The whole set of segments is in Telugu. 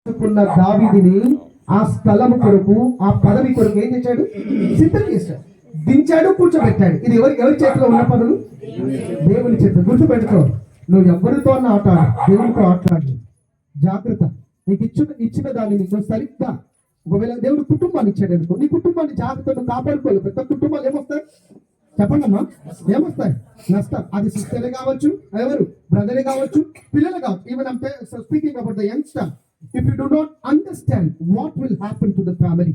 దావీదుని ఆ స్థలం కొరకు, ఆ పదవి కొరకు ఏం చేశాడు? సిద్ధం చేశాడు, దించాడు, కూర్చోబెట్టాడు. ఇది ఎవరి చేతిలో ఉన్న పనులు? దేవుని చేతిలో. గుర్తుపెట్టుకో, నువ్వు ఎవరితో ఆటాడు, దేవునితో ఆటలాడు. జాగ్రత్త. నీకు ఇచ్చిన దాన్ని నువ్వు సరిగ్గా, ఒకవేళ దేవుడు కుటుంబాన్ని ఇచ్చాడు అనుకో, నీ కుటుంబాన్ని జాగ్రత్తను కాపాడుకోవాలి. పెద్ద కుటుంబాలు ఏమొస్తాయి చెప్పండి అమ్మా? ఏమొస్తాయి? నష్టం. అది సిస్టరే కావచ్చు, ఎవరు బ్రదరే కావచ్చు, పిల్లలు కావచ్చు. Even I'm speaking about the youngster. If you do not understand what will happen to the family,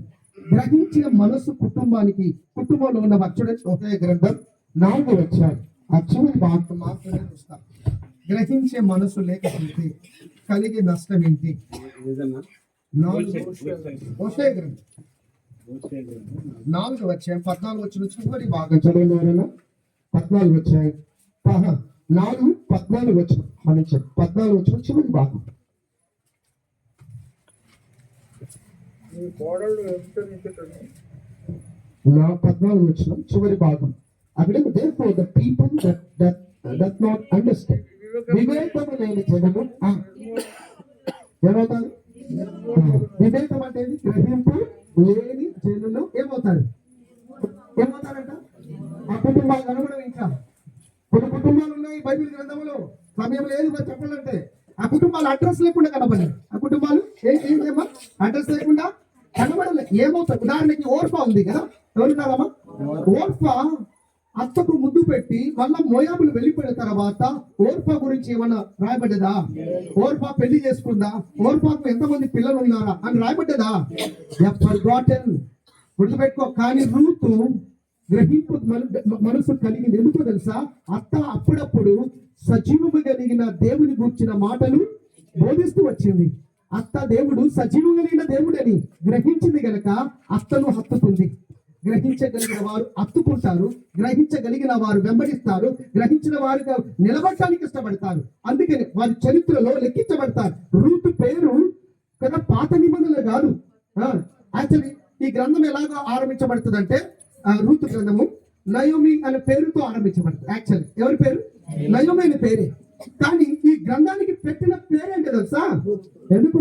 గ్రహించిన మనసు కుటుంబానికి, కుటుంబంలో ఉన్న వచ్చుడని హోషేయ గ్రంథం 4వ అధ్యాయం ఆ చివరి భాగం మాత్రమే చూస్తాం. గ్రహించే మనసు లేకపోతే కలిగే నష్టం ఏంటి? హోషేయ గ్రంథం 4వ అధ్యాయం 14 వచ్చిన చివరి భాగం చదవలేనా? 14 వచ్చాయి 4:14 వచ్చిన 14 వచ్చిన చివరి భాగం. నా 14 వచ్చిన చివరి భాగం. అక్కడ therefore the people that does not understand, వివేకము లేని జనము ఏమవుతారు? వివేకం అంటే గ్రహింపు లేని జనులు ఏమవుతారంట? ఆ కుటుంబాలు కనబడవు. ఇంకా కొన్ని కుటుంబాలు ఉన్నాయి బైబిల్ గ్రంథంలో, సమయం లేదు చెప్పాలంటే. ఆ కుటుంబాలు అడ్రస్ లేకుండా కనబడలేదు. ఆ కుటుంబాలు ఏమా అడ్రస్ లేకుండా కనబడలేదు. ఏమవుతారు? ఉదాహరణకి ఓర్ఫా ఉంది కదా, ఎవరున్నారమ్మా? ఓర్ఫా అత్తకు ముద్దు పెట్టి మళ్ళా మోయాబులు వెళ్ళిపోయిన తర్వాత ఓర్ఫా గురించి ఏమన్నా రాయబడ్డదా? ఓర్ఫా పెళ్లి చేసుకుందా? ఓర్ఫాకు ఎంతమంది పిల్లలు ఉన్నారా అని రాయబడ్డదా? ఫర్గాటెన్. గుర్తుపెట్టుకో. కానీ రూతు గ్రహింపు మనసు కలిగింది. ఎందుకో తెలుసా? అత్త అప్పుడప్పుడు సజీవము కలిగిన దేవుని గురించిన మాటలు బోధిస్తూ వచ్చింది. అత్త దేవుడు సజీవం కలిగిన దేవుడని గ్రహించింది గనక అత్తను హత్తుకుంది. గ్రహించగలిగిన వారు హత్తుకుంటారు, గ్రహించగలిగిన వారు వెంబడిస్తారు, గ్రహించిన వారుగా నిలబడటానికి ఇష్టపడతారు. అందుకని వారి చరిత్రలో లెక్కించబడతారు. రూతు పేరు కదా పాత నిబంధనలు కాదు. యాక్చువల్లీ ఈ గ్రంథం ఎలాగో ఆరంభించబడుతుంది అంటే, రూతు గ్రంథము నయోమి అనే పేరుతో ఆరంభించబడుతుంది. యాక్చువల్లీ ఎవరి పేరు? నయోమి అనే పేరే. కానీ ఈ గ్రంథానికి పెట్టిన పేరేంటి తెలుసా? ఎందుకు?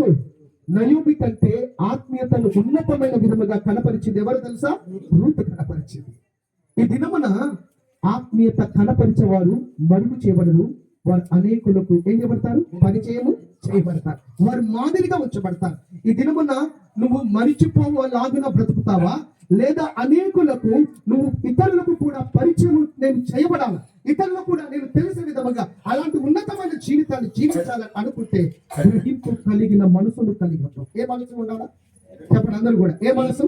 నయోమి కంటే ఆత్మీయతను ఉన్నతమైన విధముగా కనపరిచింది ఎవరు తెలుసా? రూతు కనపరిచింది. ఈ దినమున ఆత్మీయత కనపరిచేవారు మరుగు చేయబడరు. వారు అనేకులకు ఏం చేయబడతారు? పరిచయము చేయబడతారు. వారు మాదిరిగా ఉంచబడతారు. ఈ దినమున నువ్వు మరిచిపోవాలాగున బ్రతుకుతావా, లేదా అనేకులకు నువ్వు ఇతరులకు కూడా పరిచయం నేను చేయబడాలి, ఇతరులకు కూడా నేను తెలిసే విధముగా అలాంటి ఉన్నతమైన జీవితాన్ని జీవించాలని అనుకుంటే గ్రహింపు కలిగిన మనసును కలిగి ఉంటాం. ఏ మనసు ఉండాలా చెప్పండి అందరూ కూడా? ఏ మనసు?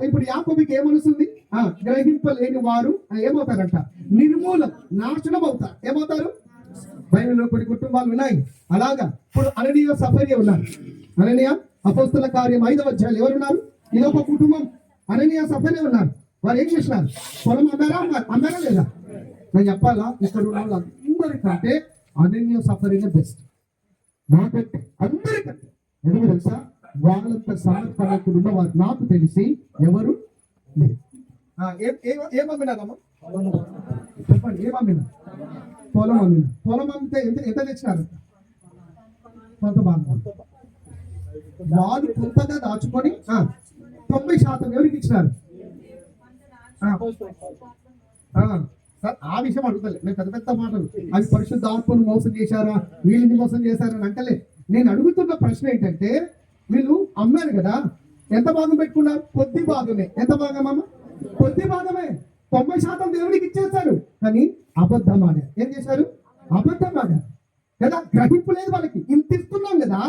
ఇప్పుడు యాకోబుకి ఏ మనసు ఉంది? గ్రహింపలేని వారు ఏమవుతారంట? నిర్మూలం, నాశనం అవుతారు. ఏమవుతారు? బైబిల్లో కొన్ని కుటుంబాలు ఉన్నాయి అలాగా. ఇప్పుడు అననీయ సఫర్య ఉన్నారు. అననీయ అపోస్తల కార్యం 5వ అధ్యాయం ఎవరున్నారు? ఇదొక కుటుంబం. అననీయ సఫర్య ఉన్నారు. వారు ఏం చేసినారు? పొలం అమ్మారా లేదా? నేను చెప్పాలా, ఇక్కడ ఉన్న వాళ్ళందరికంటే అననీయ సఫర్య బెస్ట్. నాకంటే అందరికంటే. ఎందుకు తెలుసా? వాళ్ళంత సమర్పణకులు ఉన్నవారు నాకు తెలిసి ఎవరు లేదు. ఏమమ్మినారమ్మా చెప్పండి? ఏమమ్మినా? పొలం అమ్మిన. పొలం అమ్మితే ఎంత తెచ్చినారు? కొంత భాగం. వాళ్ళు కొంతగా దాచుకొని 90% ఎవరికి ఇచ్చినారు? ఆ విషయం అడుగుతలే నేను. పెద్ద పెద్ద మాటలు అవి పరిశుద్ధ ఆత్మను మోసం చేశారా, వీళ్ళని మోసం చేశారని అంటలే. నేను అడుగుతున్న ప్రశ్న ఏంటంటే, వీళ్ళు అమ్మారు కదా, ఎంత భాగం పెట్టుకున్నారు? కొద్ది భాగమే. ఎంత భాగం అమ్మ? కొద్ది భాగమే. 90% దేవుడికి ఇచ్చేస్తారు. కానీ అబద్ధం ఆడారు. ఏం చేశారు? అబద్ధం ఆడారు కదా. గ్రహింపు లేదు వాళ్ళకి. ఇంత ఇస్తున్నాం కదా,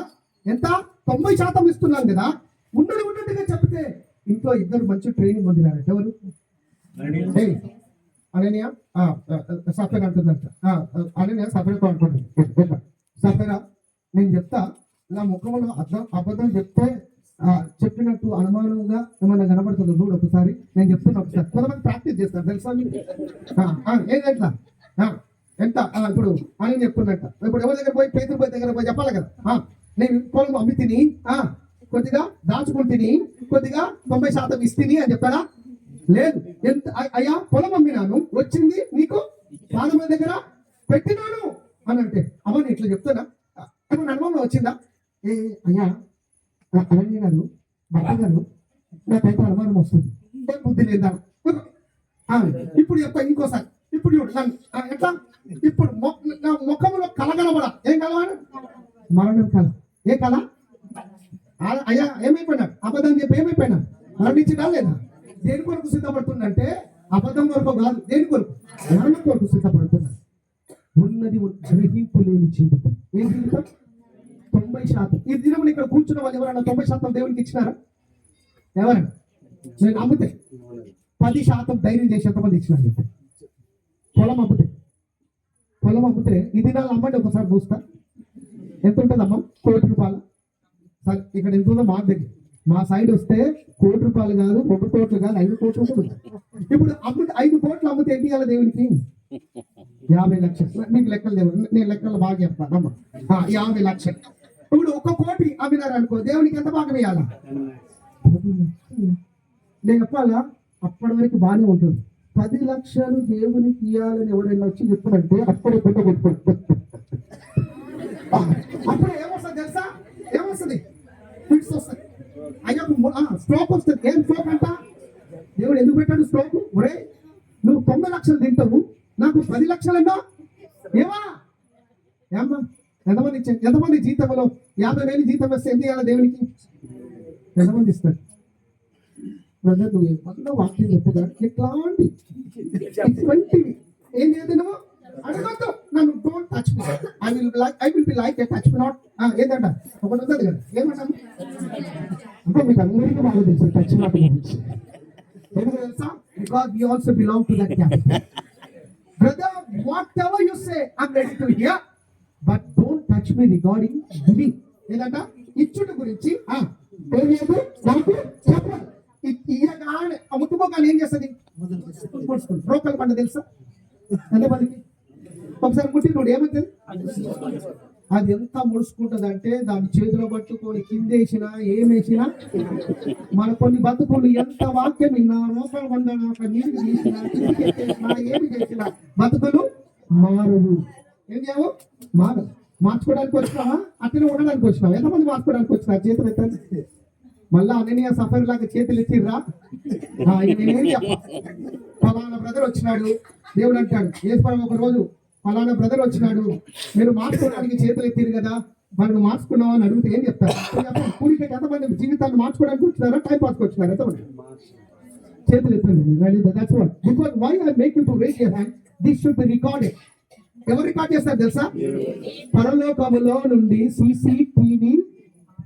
ఎంత? 90% ఇస్తున్నాం కదా. ఉన్నట్టుగా చెప్తే ఇంట్లో ఇద్దరు మంచి ట్రైనింగ్ పొందినారు. ఎవరు? అననీయ సఫర్ అంటుందంట. అననీయ సఫర్తో అనుకుంటుంది. సఫరా నేను చెప్తా, నా ముఖంలో అబద్ధం చెప్తే చెప్పినట్టు అనుమానంగా ఏమన్నా కనబడుతుంది చూడు ఒకసారి. నేను చెప్తున్నా ఒకసారి. కొంతమంది ప్రాక్టీస్ చేస్తారు తెలుసా? ఏంటంట ఎంత ఇప్పుడు అని చెప్తున్నట్ట. ఇప్పుడు ఎవరి దగ్గర పోయి పేదల దగ్గర పోయి చెప్పాలి కదా, నేను పొలం అమ్మి తిని కొద్దిగా దాచుకుని తిని కొద్దిగా 90% ఇస్తిని అని చెప్తాడా? లేదు. ఎంత అయ్యా పొలం అమ్మినాను, వచ్చింది నీకు 100 మంది దగ్గర పెట్టినాను అని అంటే, అమ్మ నేను ఇట్లా చెప్తానా? ఏమన్నా అనుభవం వచ్చిందా? ఏ అయ్యా అరణ్య గారు భర్త గారు నాకైతే అనుమానం వస్తుంది, ఏ బుద్ధి లేదా? ఇప్పుడు చెప్తా ఇంకోసారి. ఇప్పుడు చూడు నన్ను ఎట్లా ఇప్పుడు నా ముఖంలో కలగలబడా ఏం కలవాడు? మరణం కల. ఏ కళ? అయ్యా ఏమైపోయినాడు? అబద్ధం చెప్పి ఏమైపోయినాడు? మరణించడా లేదా? దేని కొరకు సిద్ధపడుతుందంటే అబద్ధం కొరకు కాదు, దేని కొరకు? మరణం కొరకు సిద్ధపడుతున్నాడు. ఉన్నది గ్రహింపు లేని జీవితం. ఏం జీవితం? 90%. ఈ దినం ఇక్కడ కూర్చున్న వాళ్ళు ఎవరైనా 90% దేవునికి ఇచ్చినారా? ఎవరైనా? నేను అమ్మితే 10% ధైర్యం చేసి ఎంతమంది ఇచ్చినారు? పొలం అమ్మితే ఈ దినాలు అమ్మండి ఒకసారి చూస్తా. ఎంత ఉంటుందమ్మా? ₹1,00,00,000. ఇక్కడ ఎంత ఉందో మా దగ్గర, మా సైడ్ వస్తే ₹1,00,00,000 కాదు, 2 కోట్లు కాదు, 5 కోట్లు ఉంటుంది. ఇప్పుడు 5 కోట్లు అమ్మితే ఏంటి ఇవ్వాలి దేవునికి? 50 లక్షలు. మీకు లెక్కలు దేవుడు, నేను లెక్కలు బాగా చెప్తానమ్మా. 50 లక్షలు. ఇప్పుడు 1 కోటి అమ్మినారు అనుకో, దేవునికి ఎంత భాగం ఇవ్వాలా? నేను చెప్పాలా? అప్పటి వరకు బాగానే ఉంటుంది. 10 లక్షలు దేవునికి ఇవ్వాలని ఎవరైనా వచ్చి చెప్పారంటే అప్పుడే పెద్ద కొట్టుకుంటారు. అప్పుడు ఏమొస్తుంది తెలుసా? ఏమొస్తుంది? ఫిట్స్ వస్తుంది. అయ్యా స్ట్రోక్ వస్తుంది. ఏం స్ట్రోక్ అంట? దేవుడు ఎందుకు పెట్టాడు స్ట్రోక్? ఒరే నువ్వు 9 లక్షలు తింటావు, నాకు 10 లక్షలు అన్నా ఏమా? ఏమ్మా ఎంతమంది జీతంలో 50,000 జీతం వస్తే ఎంత ఇవ్వాలి దేవునికి? ఎంతమంది ఇస్తారు? బ్రదర్ నువ్వు ఏమన్నా వాక్యం చెప్పుగా ఇట్లాంటి ఇటువంటివి ఏం చేద్దు నువ్వు అడగద్దు. నన్ను don't touch me, I will be like a touch me not. ఏదంట ఒకటి ఉంటుంది కదా, ఏమంటాను అంటే మీకు అందరికీ బాగా తెలుసు టచ్ నాట్ గురించి. ఎందుకు తెలుసా? Because we also belong to that camp. Brother whatever you say I am ready to hear, but don't touch me regarding giving. ఏదంట? ఇచ్చుట గురించి ఏం లేదు నాకు చెప్పండి. ఇయ్యగానే ముట్టుకోగానే ఏం చేస్తుంది? రోకలు పంట తెలుసా ఎంతమందికి? ఒకసారి ముట్టినోడు ఏమవుతుంది? అది ఎంత ముడుచుకుంటుంది అంటే దాన్ని చేతిలో పట్టుకొని కిందేసినా ఏమేసినా మన కొన్ని బతుకులు ఎంత వాక్యం విన్నా, రోకలు వందనా, నీళ్ళు తీసినా, ఏమి చేసినా బతుకులు మారవు. ఏం చేయవు? మారవు. మార్చుకోవడానికి వచ్చినావా? అట్లనే ఉండడానికి వచ్చినావా? ఎంతమంది మార్చుకోవడానికి వచ్చినా? చేతులు ఎత్తండి. మళ్ళా అననీయ సఫర్ లాగా చేతులు ఎత్తిర్రా? ఫలానా బ్రదర్ వచ్చినాడు, దేవుడు అంటాడు యేసుప్రభు ఒక రోజు ఫలానా బ్రదర్ వచ్చినాడు, మీరు మార్చుకోవడానికి చేతులు ఎత్తిరు కదా, మనం మార్చుకున్నావా అని అడిగితే ఏం చెప్తారు? కూలికి ఎంతమంది జీవితాన్ని మార్చుకోవడానికి వచ్చినారా, టైం పాస్కి వచ్చినారు? ఎంతమంది చేతులు ఎత్తండి. Because why I make you to raise your hand, this should be recorded. ఎవరు రికార్డ్ చేస్తారు తెలుసా? పరలోకములో నుండి CCTV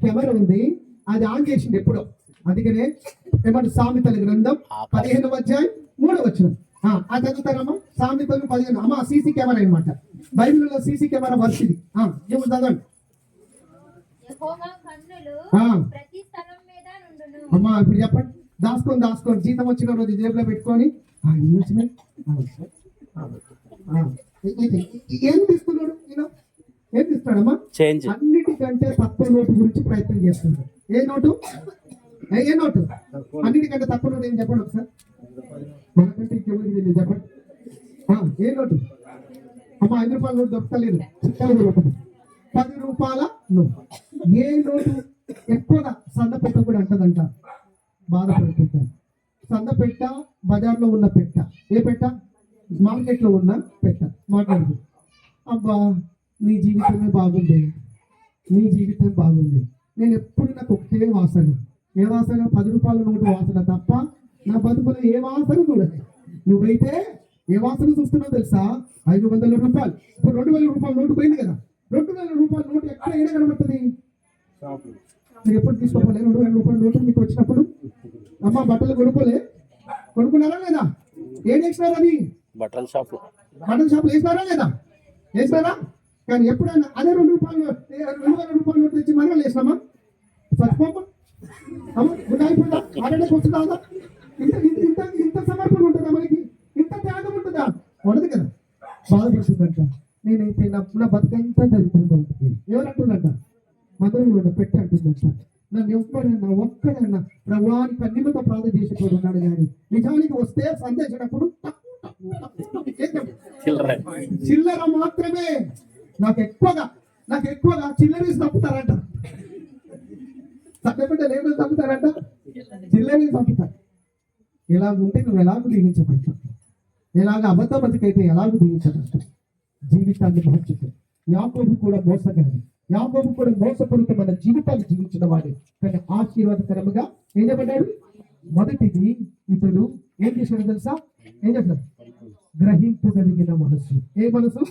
కెమెరా ఉంది, అది ఆన్ చేసింది ఎప్పుడో. అందుకనే ఏమంటే సామెతల గ్రంథం 15వ అధ్యాయం 3వ వచనం. అది చదువుతారమ్మా. సామెతలు 15. అమ్మా సీసీ కెమెరా అనమాట. బైబిల్లో సీసీ కెమెరా వర్షిది ఏమో చదవండి అమ్మా. ఇప్పుడు చెప్పండి. దాచుకొని జీతం వచ్చిన రోజు జేబులో పెట్టుకొని ఏం తీసుకున్నాడు? ఏం తీస్తాడమ్మా? అన్నిటికంటే తక్కువ నోటు గురించి ప్రయత్నం చేస్తున్నాడు. ఏ నోటు? అన్నిటికంటే తక్కువ నోటు ఏం చెప్పండి ఒకసారి. మనకంటే ఇంకెవరికి తెలియదు చెప్పండి. ఏ నోటు అమ్మా? 5 రూపాయల నోటు దొరకలేదు. 10 రూపాయల నోటు. ఏ నోటు ఎక్కువగా సన్న పెట్ట కూడా అంటదంట, బాధపడుతుంటారు. సన్న పెట్ట, బజార్లో ఉన్న పెట్ట. ఏ పెట్ట? మార్కెట్లో ఉన్న పెట్ట. మాట్లాడుతుంది, అబ్బా నీ జీవితమే బాగుంది, నీ జీవితం బాగుంది. నేను ఎప్పుడు నాకు ఒకటే వాసన. ఏ వాసన? 10 రూపాయల నోటు వాసన తప్ప నా బతుకులో ఏ వాసన చూడదు. నువ్వైతే ఏ వాసన చూస్తున్నావు తెలుసా? 500 రూపాయలు. ఇప్పుడు 2,000 రూపాయల నోటు పోయింది కదా. 2,000 రూపాయల నోటు ఎక్కడ ఏడ కనబడుతుంది? మీరు ఎప్పుడు తీసుకోవాలి? 2,000 రూపాయల నోటు మీకు వచ్చినప్పుడు అమ్మ బట్టలు కొనుక్కున్నారా లేదా? ఏం చేసినారు? అది బట్టల షాప్ వేసినారా లేదా? వేసినారా? కానీ ఎప్పుడైనా అదే 2,000 రూపాయల నోటు తెచ్చి మనం వేసినామా? చచ్చిపోమా అయిపోయిందా? ఆడడానికి వస్తుందా? ఇంత సమర్పణ ఉంటుందా మనకి? ఇంత త్యాగం ఉంటుందా? ఉండదు కదా. బాధపడుతుందంట. నేనైతే నా బతుకంతా జరుగుతుంది. ఎవరంటుందంట? మధురు పెట్టి అంటుందంట. నన్ను ఒక్కడన్నా ప్రభువానికి అన్నిమితో ప్రార్థన చేసేటోడు ఉన్నాడు. కానీ నిజానికి వస్తే సందేశినప్పుడు చిల్లర మాత్రమే. నాకు ఎక్కువగా చిల్లరీస్ తప్పుతారంట. చంపబిడ్డలు ఏమైనా చంపుతారంట, జిల్లేని చంపుతారు. ఇలాగ ఉంటే నువ్వు ఎలాగూ దీవించబడతావు, ఇలాగ అబద్ధ బతికైతే ఎలాగూ దీవించబడతావు. జీవితాన్ని మార్చుతావు. యాకోబు కూడా మోసగాడు, యాకోబు కూడా మోసపడుతూ మన జీవితాన్ని జీవించిన వాడే, కానీ ఆశీర్వాదకరముగా ఏం చెప్పబడ్డాడు. మొదటిది ఇతడు ఏం చేశాడు తెలుసా? ఏం చేశాడు? గ్రహింపు కలిగిన మనసు. ఏ మనసు?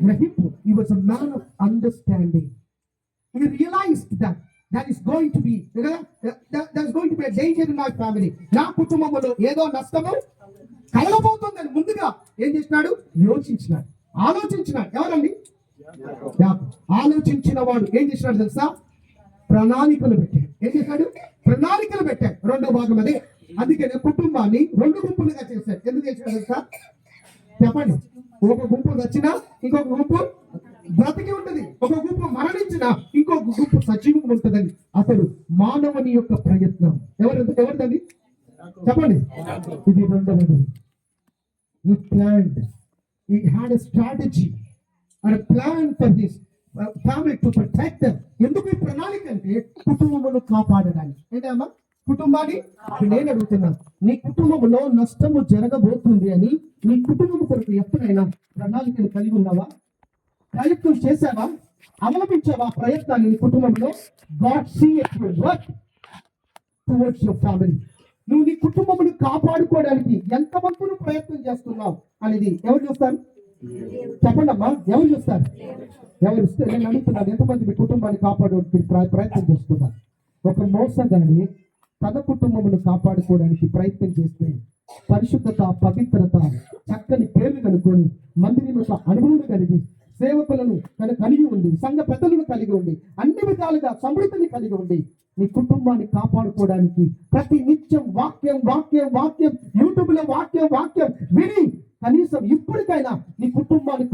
గ్రహింపు. He was a man of understanding. He realized that is going to be there's going to be a danger in my family. నా కుటుంబంలో ఏదో నష్టము కలగబోతుందని ముందుగా ఏం చేసినాడు? యోచించినాడు, ఆలోచించినాడు. ఎవరండి? ఆలోచించిన వాడు ఏం చేసినాడు తెలుసా? ప్రణాళికలు పెట్టాడు. ఏం చేశాడు? ప్రణాళికలు పెట్టాడు. రెండో భాగం అదే. అందుకనే కుటుంబాన్ని రెండు గుంపులుగా చేశాడు. ఎందుకు చేశాడు తెలుసా? చెప్పండి. ఒక గుంపు వచ్చినా ఇంకొక గుంపు బ్రతికి ఉంటుంది, ఒక గుంపు మరణించినా ఇంకొక గుంపు సజీవంగా ఉంటుందని అతడు మానవుని యొక్క ప్రయత్నం. ఎవరిదండి? చెప్పండి. ఇది రెండవది. He planned. He had a strategy and a plan for his family to protect them. ఎందుకు ఈ ప్రణాళిక అంటే కుటుంబమును కాపాడడానికి. ఏంటమ్మా? కుటుంబాన్ని నేను అడుగుతున్నాను, నీ కుటుంబంలో నష్టము జరగబోతుంది అని నీ కుటుంబం కొరకు ఎప్పుడైనా ప్రణాళికను కలిగి ఉన్నావా? ప్రయత్నం చేశావా? అవలంబించావా ప్రయత్నాన్ని నీ కుటుంబంలో? God see your work towards your family. నువ్వు నీ కుటుంబమును కాపాడుకోవడానికి ఎంతమంది నువ్వు ప్రయత్నం చేస్తున్నావు అనేది ఎవరు చూస్తారు? చెప్పండి అమ్మా, ఎవరు చూస్తారు? ఎవరు ఇస్తే నేను అడుగుతున్నాను, ఎంతమంది మీ కుటుంబాన్ని కాపాడడానికి ప్రయత్నం చేస్తున్నారు? ఒక మోసగాని తన కుటుంబమును కాపాడుకోవడానికి ప్రయత్నం చేస్తే పరిశుద్ధత, పవిత్రత, చక్కని పేర్లు కనుక్కొని మందిరం యొక్క అనుభవం కలిగి సేవకులను కలిగి ఉండి సంఘ పెద్దలను కలిగి ఉండి అన్ని విధాలుగా సమృద్ధిని కలిగి ఉండి నీ కుటుంబాన్ని కాపాడుకోవడానికి ప్రతి నిత్యం వాక్యం వాక్యం వాక్యం యూట్యూబ్ లో వాక్యం విని కనీసం ఇప్పటికైనా నీ కుటుంబాన్ని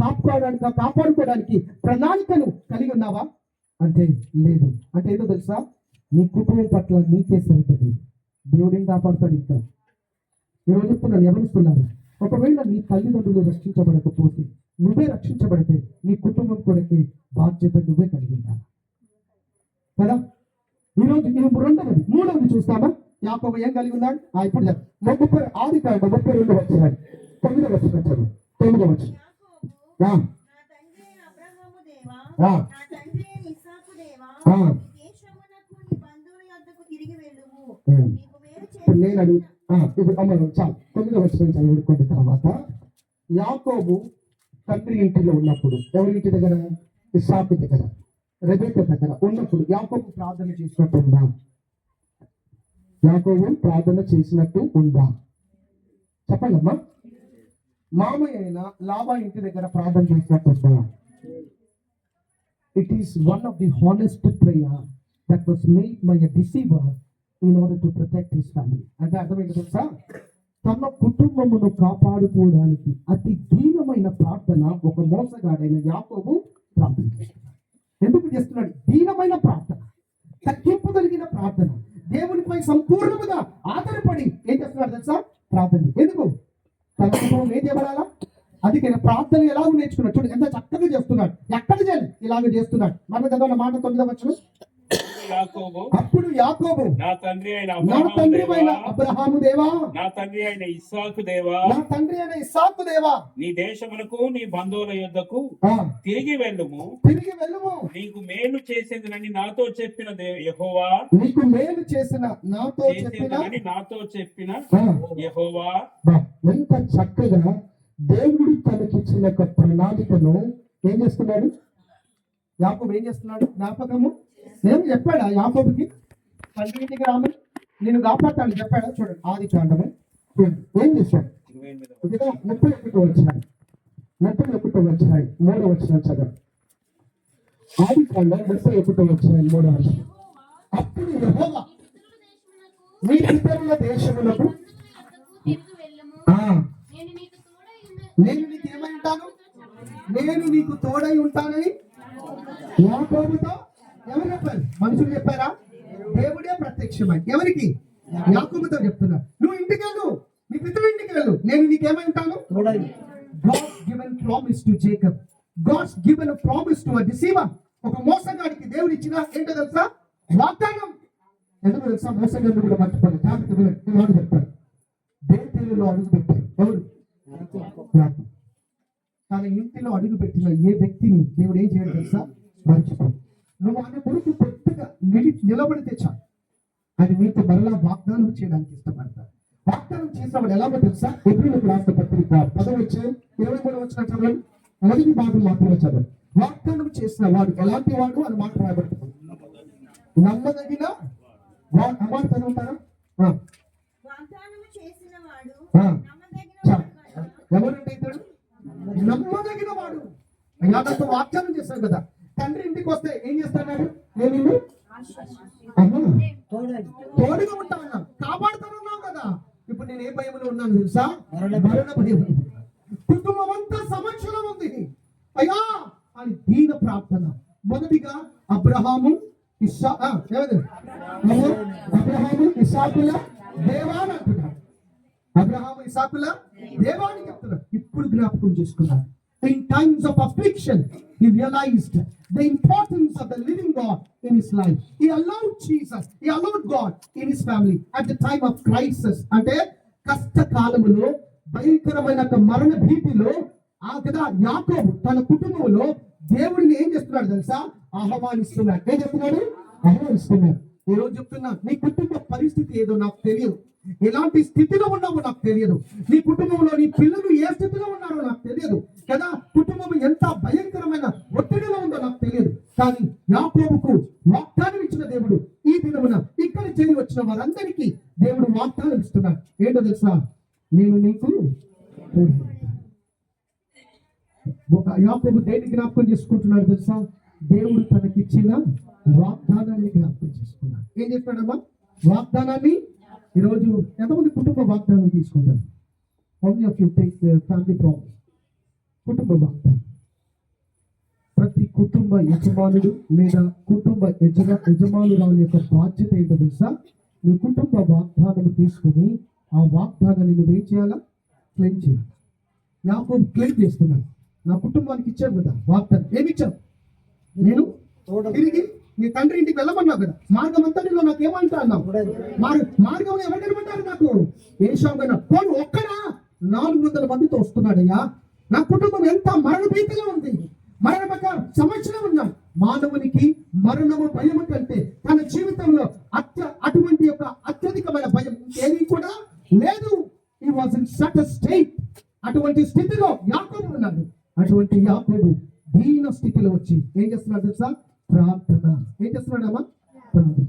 కాపాడుకోవడానికి ప్రణాళికను కలిగి ఉన్నావా? అంటే లేదు. అంటే ఏదో తెలుసా? నీ కుటుంబం పట్ల నీకే సరిపోతుంది. దేవుడు ఏం కాపాడుతాడు? ఇంకా ఈరోజు చెప్తున్నాను, ఎవరిస్తున్నారు? ఒకవేళ నీ తల్లిదండ్రులు రక్షించబడకపోతే, నువ్వే రక్షించబడితే నీ కుటుంబం కొరకే బాధ్యత నువ్వే కలిగి ఉండాలి కదా. ఈరోజు ఇది రెండవది. మూడవది చూస్తామా? యాకోబు ఏం కలిగి ఉన్నాడు? ఇప్పుడు 32 వచ్చాడు. 9వ వచనం. నేను అడుగు ఇప్పుడు చాలు 9వ వచనం చదువుకున్న తర్వాత, యాకోబు తండ్రి ఇంటిలో ఉన్నప్పుడు, ఎవరి ఇంటి దగ్గర? ఇస్సాకు దగ్గర, రెబెక్క దగ్గర ఉన్నప్పుడు యాకోబు ప్రార్థన చేసినట్టు ఉందా? యాకోబు ప్రార్థన చేసినట్టు ఉందా? చెప్పండి అమ్మా. మామయ్య అయిన లాబా ఇంటి దగ్గర ప్రార్థన చేసినట్టు ఉందా? It is one of the honest prayer that was made by a deceiver in order to protect his family. అంటే అర్థమైంది తెలుసా? తమ కుటుంబమును కాపాడుకోవడానికి అతి దీనమైన ప్రార్థన ఒక మోసగాడైన యాకోబు ప్రార్థన చేస్తున్నాడు. ఎందుకు చేస్తున్నాడు? దీనమైన ప్రార్థన, తగ్గింపు కలిగిన ప్రార్థన, దేవునిపై సంపూర్ణముగా ఆధారపడి ఏం చేస్తున్నాడు తెలుసా? ప్రార్థన. ఎందుకు? తన కుటుంబం ఏం చేయబడాలా? అందుకని ప్రార్థన ఎలాగో నేర్చుకున్నాడు. చూడండి ఎంత చక్కగా చేస్తున్నాడు. ఎక్కడ చేయాలి? ఇలాగ చేస్తున్నాడు. మన చదవన్న మాట 9వ వచనం. అప్పుడు యాకోబు, నా తండ్రి అయిన అబ్రహాము దేవా, నా తండ్రి అయిన ఇస్సాకు దేవా, నా తండ్రి అయిన ఇస్సాకు దేవా, నీ దేశమునకు నీ బంధువుల యొద్దకు తిరిగి వెళ్ళుము. నీకు మేలు చేసేదనని నాతో చెప్పిన యెహోవా, నీకు మేలు చేసిన నాతో చెప్పిన యెహోవా. ఎంత చక్కగా దేవుడు తనకిచ్చిన ఒక ప్రణాళికను ఏం చేస్తున్నాడు? యాకోబు ఏం చేస్తున్నాడు? జ్ఞాపకము ఏం చెప్పాడా యాకోబుకి? తండ్రి ఇంటికి రామని నేను కాపాడతాను చెప్పాడా? చూడండి ఆదికాండము ఏం చేశాడు? 31 వచ్చినాయి 3వ వచనం చదవండి. ఆదికాండం 31 వచ్చినాయి 3వ వచనం. అప్పుడు యెహోవా నీ పితరుల దేశములకు నేను నీకు ఏమై ఉంటాను? నేను నీకు తోడై ఉంటానని యాకోబుతో ఎవరు చెప్పారు? మనుషులు చెప్పారా? దేవుడే ప్రత్యక్షమై ఎవరికి? యాకోబుతో చెప్తున్నా, నువ్వు ఇంటికి వెళ్ళు, నీ పితరుల ఇంటికి వెళ్ళు, నేను నీకేమై ఉంటాను? God's given promise to Jacob. God's given a promise to a deceiver. ఒక మోసగాడికి దేవుడు ఇచ్చిన ఏంటో తెలుసా? వాగ్దానం. ఎందుకు తెలుసా? మోసే గారిని కూడా మర్చిపోలేదు. జాగ్రత్త వినండి, ఈ మాట చెప్తారు. బేతేలులో అడుగు పెట్టారు ఎవరు? యాకోబు. తన ఇంటిలో అడుగు పెట్టిన ఏ వ్యక్తిని దేవుడు ఏం చేయాలి తెలుసా? మర్చిపో. నువ్వు ఆయన కొడుకు కొత్తగా నిలబడితే చాలు, ఆయన మీతో మరలా వాగ్దానం చేయడానికి ఇష్టపడతారు. వాగ్దానం చేసినవాడు ఎలాగో తెలుసా? ఎబ్రీయులకు రాసిన పత్రిక 10వ అధ్యాయం 23వ వచనం చదవండి. మొదటి భాగం మాత్రమే చదవండి. వాగ్దానం చేసిన వాడు ఎలాంటి వాడు అని మాట రాయబడుతుంది. నమ్మదగిన అమ్మాయి చదువుతారా? వాగ్దానము చేసినవాడు ఆ. నమ్మదగినవాడు కదా. ఎవరంటే ఇతడు? నమ్మదగిన వాడు. అయ్యా నాతో వాగ్దానం చేశాను కదా, తండ్రి ఇంటికి వస్తే ఏం చేస్తాడు? నేను నిన్ను తోడుగా ఉంటా ఉన్నాను, కాపాడుతానన్నావు కదా. ఇప్పుడు నేను ఏ భయంలో ఉన్నాను తెలుసా? మరణ భయం. కుటుంబం అంతా సమక్షంలో ఉంది. అయ్యా అని దీన ప్రార్థన. మొదటిగా అబ్రహాము అబ్రహాము ఇస్సాకుల దేవాని అంటున్నాడు. అబ్రహాము ఇస్సాకుల దేవాని చెప్తున్నాడు. ఇప్పుడు జ్ఞాపకం చేసుకున్నాడు. In times of affliction, he realized the importance of the living God in his life. He allowed Jesus, he allowed God in his family at the time of crisis. అంటే కష్టకాలములో, భయంకరమైన మరణ భీతిలో కదా యాకోబు తన కుటుంబంలో దేవుడిని ఏం చేస్తున్నాడు తెలుసా? ఆహ్వానిస్తున్నాడు. ఏం చెప్తున్నాడు? ఆహ్వానిస్తున్నాడు. ఈ రోజు చెప్తున్నా, నీ కుటుంబ పరిస్థితి ఏదో నాకు తెలియదు, ఎలాంటి స్థితిలో ఉన్నావో నాకు తెలియదు, నీ కుటుంబంలో నీ పిల్లలు ఏ స్థితిలో ఉన్నారో నాకు తెలియదు కదా, కుటుంబం ఎంత భయంకరమైన ఒత్తిడిలో ఉందో నాకు తెలియదు. కానీ యాకోబుకు వాగ్దానం ఇచ్చిన దేవుడు ఈ దినమున ఇక్కడ చేరి వచ్చిన వారందరికీ దేవుడు వాగ్దానం ఇస్తున్నాడు. ఏంటో తెలుసా? నేను నీకు యాకోబు దేన్ని జ్ఞాపకం చేసుకుంటున్నాడు తెలుసా? దేవుడు తనకిచ్చిన వాగ్దానాన్ని జ్ఞాపకం చేసుకున్నాడు. ఏం చెప్పాడమ్మా? వాగ్దానాన్ని. ఈరోజు ఎంతమంది కుటుంబ వాగ్దానం తీసుకుంటారు? ఫ్యామిలీ ప్రాబ్లమ్, కుటుంబ వాగ్దానం. ప్రతి కుటుంబ యజమానుడు లేదా కుటుంబ యజమానురాలు యొక్క బాధ్యత ఏంటో తెలుసా? నీ కుటుంబ వాగ్దానం తీసుకుని ఆ వాగ్దానాన్ని నువ్వు ఏం చేయాలా? క్లెయిమ్ చేయాలి. యాకోబు క్లెయిమ్ చేస్తున్నాడు. నా కుటుంబానికి ఇచ్చాడు కదా వాగ్దానం. ఏమి ఇచ్చావు? నేను తిరిగి నీ తండ్రి ఇంటికి వెళ్ళమన్నావు కదా, మార్గం అంతటిలో నాకు ఏమంటా అన్నావు? మార్గంలో ఎవరు కనబడ్డారు నాకు? ఏషావు పోను ఒక్కడా 400 మందితో వస్తున్నాడయ్యా. నా కుటుంబం ఎంత మరణ భీతిలో ఉంది, మరణ సమస్యలో ఉన్నాం. మానవునికి మరణము భయం కంటే తన జీవితంలో అటువంటి యొక్క అత్యధికమైన భయం ఏది కూడా లేదు. He was in such a state. అటువంటి స్థితిలో యాకోబు ఉన్నాడు. అటువంటి యాకోబు దీన స్థితిలో వచ్చి ఏం చేస్తున్నాడు తెలుసా? ప్రార్థన. ఏం చేస్తున్నాడమ్మా? ప్రార్థన.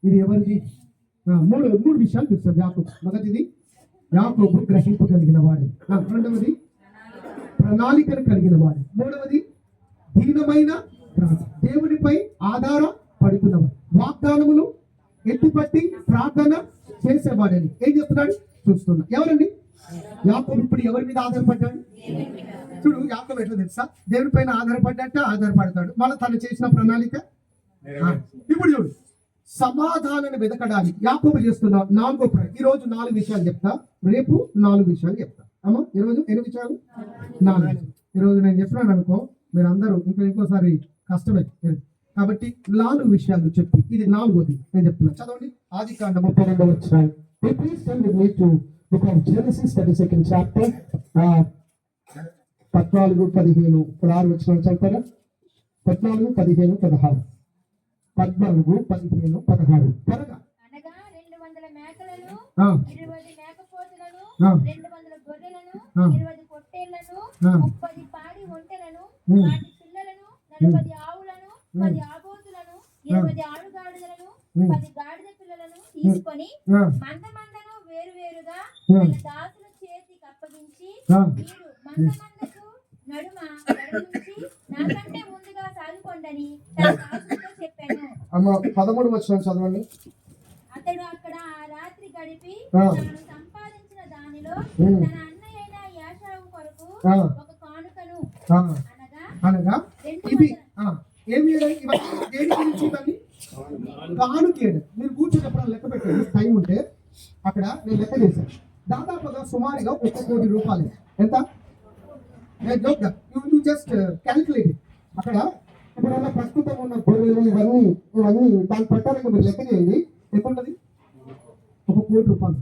ఇది ఎవరిది? మూడు విషయాలు చూస్తాం యాకోబు. మొదటిది యాకోబు గ్రహింపగలిగిన వాడు. రెండవది ప్రణాళికను కలిగిన వాడు. మూడవది దీనమైన ప్రార్థన, దేవునిపై ఆధారపడుతున్నవాడు, వాగ్దానములు ఎత్తుపట్టి ప్రార్థన చేసేవాడని ఏం చేస్తున్నాడు చూస్తున్నా. ఎవరండి? యాకోబు ఇప్పుడు ఎవరి మీద ఆధారపడ్డాడు? చూడు, యాకోబు ఎట్లా తెలుసా? దేవుని పైన ఆధారపడతాడు. మళ్ళీ తను చేసిన ప్రణాళిక. ఇప్పుడు చూడు, సమాధానాన్ని వెతకడానికి యాకోబు చేస్తున్న 4వ ప్రయత్నం. ఈ రోజు 4 విషయాలు చెప్తా, రేపు 4 విషయాలు చెప్తా. అమ్మా ఈరోజు ఎన్ని విషయాలు? 4. ఈరోజు నేను చెప్పినాను అనుకో, మీరు అందరూ ఇంకోసారి కష్టమే. కాబట్టి 4 విషయాలు చెప్పి ఇది 4వది నేను చెప్తున్నా. చదవండి. ఆదికాండము 32వ అధ్యాయం. Genesis 32nd chapter 14, 15, 16 వచనాలు చదువుతారా? 14, 15, 16. 14, 15, 16 త్వరగా. అనగా 200 మేకలను, 20 మేకపోతులను, 200 గొర్రెలను, 20 పొట్టేళ్లను, 30 పాడి ఒంటెలను, వాటి పిల్లలను, 40 ఆవులను, 10 ఆబోతులను, 20 ఆడుగాడిదలను, 10 గాడిద పిల్లలను తీసుకొని మందమందను వేరువేరుగా తన దాసుల చేతికి అప్పగించి, మీరు మందమందకు నడుమ నడుముంచి నాకంటే ముందుగా సాగుకొండని తన దాసులతో చెప్పాను. 13 వచనం చదవండి. అతడు అక్కడ ఆ రాత్రి గడిపి తాను సంపాదించిన దానిలో తన అన్నయ్యైన యాషావు కొరకు ఒక కానుకను అనగా ఇవి ఏమి దేని గురించి కానుకేడు. మీరు కూర్చున్నప్పుడు లెక్క పెట్టండి, టైం ఉంటే అక్కడ నేను లెక్క చేశాను. దాదాపుగా సుమారుగా 1 కోటి రూపాయలు. ఎంత? Just calculate. అక్కడ ఇప్పుడు ప్రస్తుతం ఉన్న గొర్రెలు ఇవన్నీ దాని ప్రకారంగా మీరు లెక్క చేయండి. ఎంత ఉంటుంది? 1 కోటి రూపాయలు.